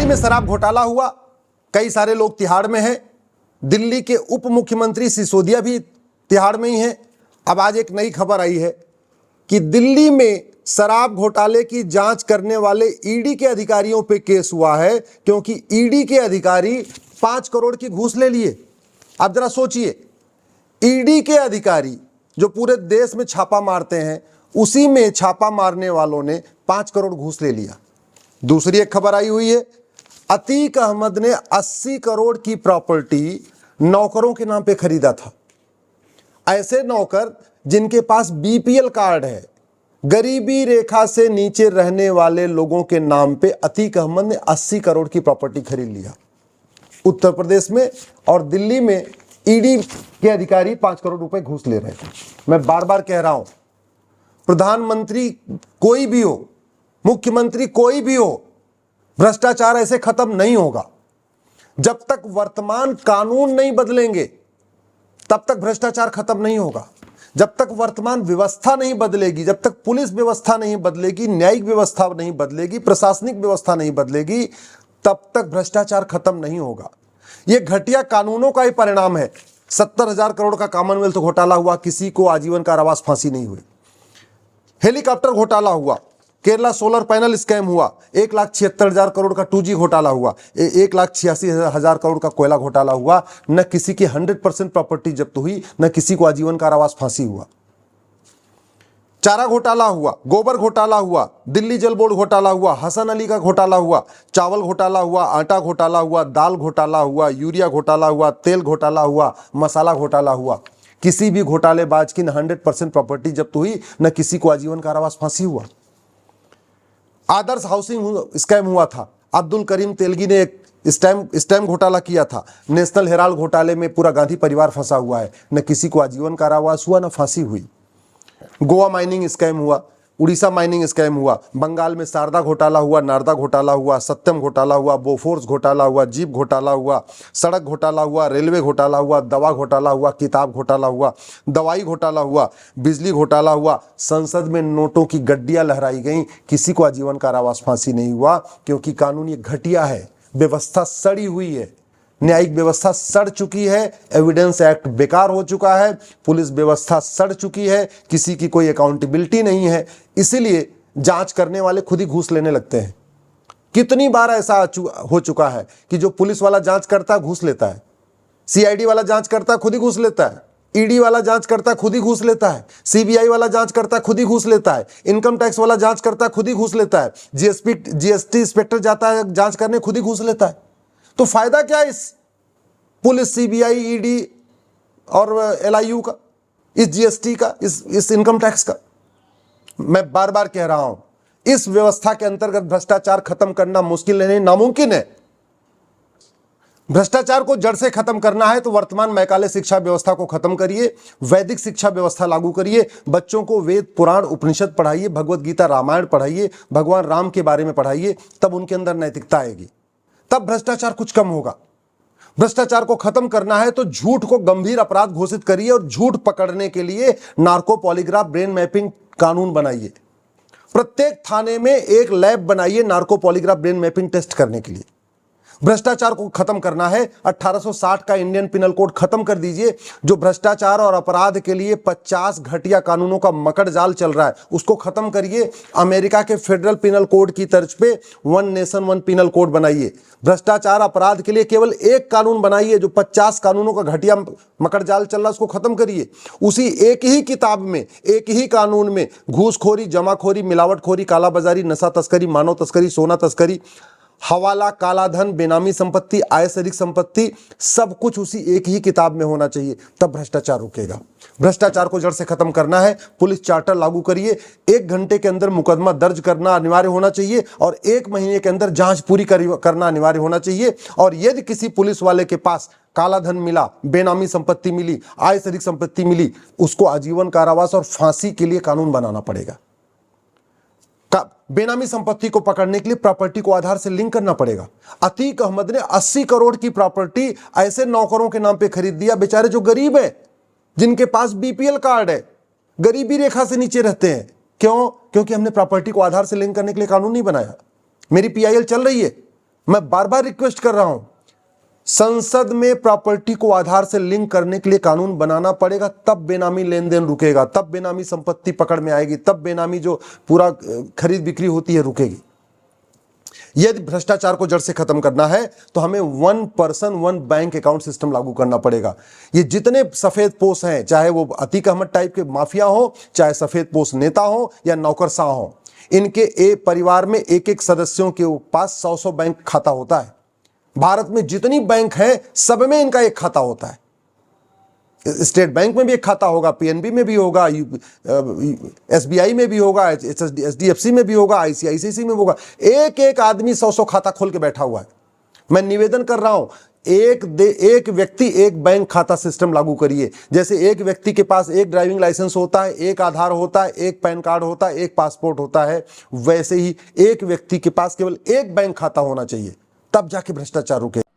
में शराब घोटाला हुआ, कई सारे लोग तिहाड़ में हैं। दिल्ली के उप मुख्यमंत्री सिसोदिया भी तिहाड़ में ही हैं। अब आज एक नई खबर आई है कि दिल्ली में शराब घोटाले की जांच करने वाले ईडी के अधिकारियों पे केस हुआ है, क्योंकि ईडी के अधिकारी 5 करोड़ की घूस ले लिए। आप जरा सोचिए, ईडी के अधिकारी जो पूरे देश में छापा मारते हैं, उसी में छापा मारने वालों ने 5 करोड़ घूस ले लिया। दूसरी एक खबर आई हुई है, अतीक अहमद ने 80 करोड़ की प्रॉपर्टी नौकरों के नाम पे खरीदा था। ऐसे नौकर जिनके पास बीपीएल कार्ड है, गरीबी रेखा से नीचे रहने वाले लोगों के नाम पे अतीक अहमद ने 80 करोड़ की प्रॉपर्टी खरीद लिया। उत्तर प्रदेश में और दिल्ली में ईडी के अधिकारी 5 करोड़ रुपए घूस ले रहे थे। मैं बार बार कह रहा हूं, प्रधानमंत्री कोई भी हो, मुख्यमंत्री कोई भी हो, भ्रष्टाचार ऐसे खत्म नहीं होगा। जब तक वर्तमान कानून नहीं बदलेंगे तब तक भ्रष्टाचार खत्म नहीं होगा। जब तक वर्तमान व्यवस्था नहीं बदलेगी, जब तक पुलिस व्यवस्था नहीं बदलेगी, न्यायिक व्यवस्था नहीं बदलेगी, प्रशासनिक व्यवस्था नहीं बदलेगी, तब तक भ्रष्टाचार खत्म नहीं होगा। यह घटिया कानूनों का ही परिणाम है। 70,000 करोड़ का कॉमनवेल्थ घोटाला हुआ, किसी को आजीवन कारावास फांसी नहीं हुई। हेलीकॉप्टर घोटाला हुआ, केरला सोलर पैनल स्कैम हुआ, 1,76,000 करोड़ का 2G घोटाला हुआ, 1,86,000 करोड़ का कोयला घोटाला हुआ। न किसी की 100% प्रॉपर्टी जब्त हुई, न किसी को आजीवन कारावास फांसी हुआ। चारा घोटाला हुआ, गोबर घोटाला हुआ, दिल्ली जल बोर्ड घोटाला हुआ, हसन अली का घोटाला हुआ, चावल घोटाला हुआ, आटा घोटाला हुआ, दाल घोटाला हुआ, यूरिया घोटाला हुआ, तेल घोटाला हुआ, मसाला घोटाला हुआ। किसी भी घोटालेबाज की न 100% प्रॉपर्टी जब्त हुई, न किसी को आजीवन कारावास फांसी हुआ। आदर्श हाउसिंग स्कैम हुआ था, अब्दुल करीम तेलगी ने एक स्टैम्प घोटाला किया था। नेशनल हेराल्ड घोटाले में पूरा गांधी परिवार फंसा हुआ है, न किसी को आजीवन कारावास हुआ, न फांसी हुई। गोवा माइनिंग स्कैम हुआ, उड़ीसा माइनिंग स्कैम हुआ, बंगाल में शारदा घोटाला हुआ, नारदा घोटाला हुआ, सत्यम घोटाला हुआ, बोफोर्स घोटाला हुआ, जीप घोटाला हुआ, सड़क घोटाला हुआ, रेलवे घोटाला हुआ, दवा घोटाला हुआ, किताब घोटाला हुआ, दवाई घोटाला हुआ, बिजली घोटाला हुआ। संसद में नोटों की गड्डियां लहराई गई, किसी को आजीवन कारावास फांसी नहीं हुआ, क्योंकि कानून ये घटिया है, व्यवस्था सड़ी हुई है, न्यायिक व्यवस्था सड़ चुकी है, एविडेंस एक्ट बेकार हो चुका है, पुलिस व्यवस्था सड़ चुकी है, किसी की कोई अकाउंटेबिलिटी नहीं है। इसीलिए जांच करने वाले खुद ही घूस लेने लगते हैं। कितनी बार ऐसा हो चुका है कि जो पुलिस वाला जांच करता है घूस लेता है, सीआईडी वाला जांच करता है खुद ही घूस लेता है, ईडी वाला जांच करता है खुद ही घूस लेता है, सीबीआई वाला जांच करता है खुद ही घूस लेता है, इनकम टैक्स वाला जांच करता है खुद ही घूस लेता है, जीएसटी इंस्पेक्टर जाता है जांच करने खुद ही घूस लेता है। तो फायदा क्या इस पुलिस, सीबीआई, ईडी और एलआईयू का, इस जीएसटी का, इस इनकम टैक्स का? मैं बार बार कह रहा हूं, इस व्यवस्था के अंतर्गत भ्रष्टाचार खत्म करना मुश्किल नहीं, नामुमकिन है। भ्रष्टाचार को जड़ से खत्म करना है तो वर्तमान मैकाले शिक्षा व्यवस्था को खत्म करिए, वैदिक शिक्षा व्यवस्था लागू करिए, बच्चों को वेद, पुराण, उपनिषद पढ़ाइए, भगवत गीता, रामायण पढ़ाइए, भगवान राम के बारे में पढ़ाइए, तब उनके अंदर नैतिकता आएगी, तब भ्रष्टाचार कुछ कम होगा। भ्रष्टाचार को खत्म करना है तो झूठ को गंभीर अपराध घोषित करिए और झूठ पकड़ने के लिए नार्को पॉलीग्राफ ब्रेन मैपिंग कानून बनाइए। प्रत्येक थाने में एक लैब बनाइए narco polygraph brain mapping test करने के लिए। भ्रष्टाचार को खत्म करना है, 1860 का इंडियन पिनल कोड खत्म कर दीजिए। जो भ्रष्टाचार और अपराध के लिए 50 घटिया कानूनों का मकड़ जाल चल रहा है, उसको खत्म करिए। अमेरिका के फेडरल पिनल कोड की तर्ज पे 1 नेशन 1 पिनल कोड बनाइए। भ्रष्टाचार अपराध के लिए केवल एक कानून बनाइए, जो 50 कानूनों का घटिया मकड़ जाल चल रहा है उसको खत्म करिए। उसी एक ही किताब में, एक ही कानून में घूसखोरी, जमाखोरी, मिलावटखोरी, कालाबाजारी, नशा तस्करी, मानव तस्करी, सोना तस्करी, हवाला, कालाधन, बेनामी संपत्ति, आय से अधिक संपत्ति, सब कुछ उसी एक ही किताब में होना चाहिए, तब भ्रष्टाचार रुकेगा। भ्रष्टाचार को जड़ से खत्म करना है, पुलिस चार्टर लागू करिए। 1 घंटे के अंदर मुकदमा दर्ज करना अनिवार्य होना चाहिए और 1 महीने के अंदर जांच पूरी करना अनिवार्य होना चाहिए। और यदि किसी पुलिस वाले के पास काला धन मिला, बेनामी संपत्ति मिली, आय से अधिक संपत्ति मिली, उसको आजीवन कारावास और फांसी के लिए कानून बनाना पड़ेगा। बेनामी संपत्ति को पकड़ने के लिए प्रॉपर्टी को आधार से लिंक करना पड़ेगा। अतीक अहमद ने 80 करोड़ की प्रॉपर्टी ऐसे नौकरों के नाम पे खरीद दिया, बेचारे जो गरीब हैं, जिनके पास बीपीएल कार्ड है, गरीबी रेखा से नीचे रहते हैं। क्यों? क्योंकि हमने प्रॉपर्टी को आधार से लिंक करने के लिए कानून नहीं बनाया। मेरी पीआईएल चल रही है, मैं बार बार रिक्वेस्ट कर रहा हूं, संसद में प्रॉपर्टी को आधार से लिंक करने के लिए कानून बनाना पड़ेगा, तब बेनामी लेन देन रुकेगा, तब बेनामी संपत्ति पकड़ में आएगी, तब बेनामी जो पूरा खरीद बिक्री होती है रुकेगी। यदि भ्रष्टाचार को जड़ से खत्म करना है तो हमें 1 पर्सन 1 बैंक अकाउंट सिस्टम लागू करना पड़ेगा। ये जितने सफेद पोश हैं, चाहे वो अतीक अहमद टाइप के माफिया हो, चाहे सफेद पोश नेता हो या नौकरशाह हो, इनके एक परिवार में एक एक सदस्यों के पास 100-100 बैंक खाता होता है। भारत में जितनी बैंक हैं सब में इनका एक खाता होता है। स्टेट बैंक में भी एक खाता होगा, पीएनबी में भी होगा, एसबीआई में भी होगा, एचडीएफसी में भी होगा, आईसीआईसीआई में भी होगा। एक एक आदमी 100-100 खाता खोल के बैठा हुआ है। मैं निवेदन कर रहा हूं, एक व्यक्ति एक बैंक खाता सिस्टम लागू करिए। जैसे एक व्यक्ति के पास एक ड्राइविंग लाइसेंस होता है, एक आधार होता है, एक पैन कार्ड होता है, एक पासपोर्ट होता है, वैसे ही एक व्यक्ति के पास केवल एक बैंक खाता होना चाहिए, तब जाके भ्रष्टाचार रुके।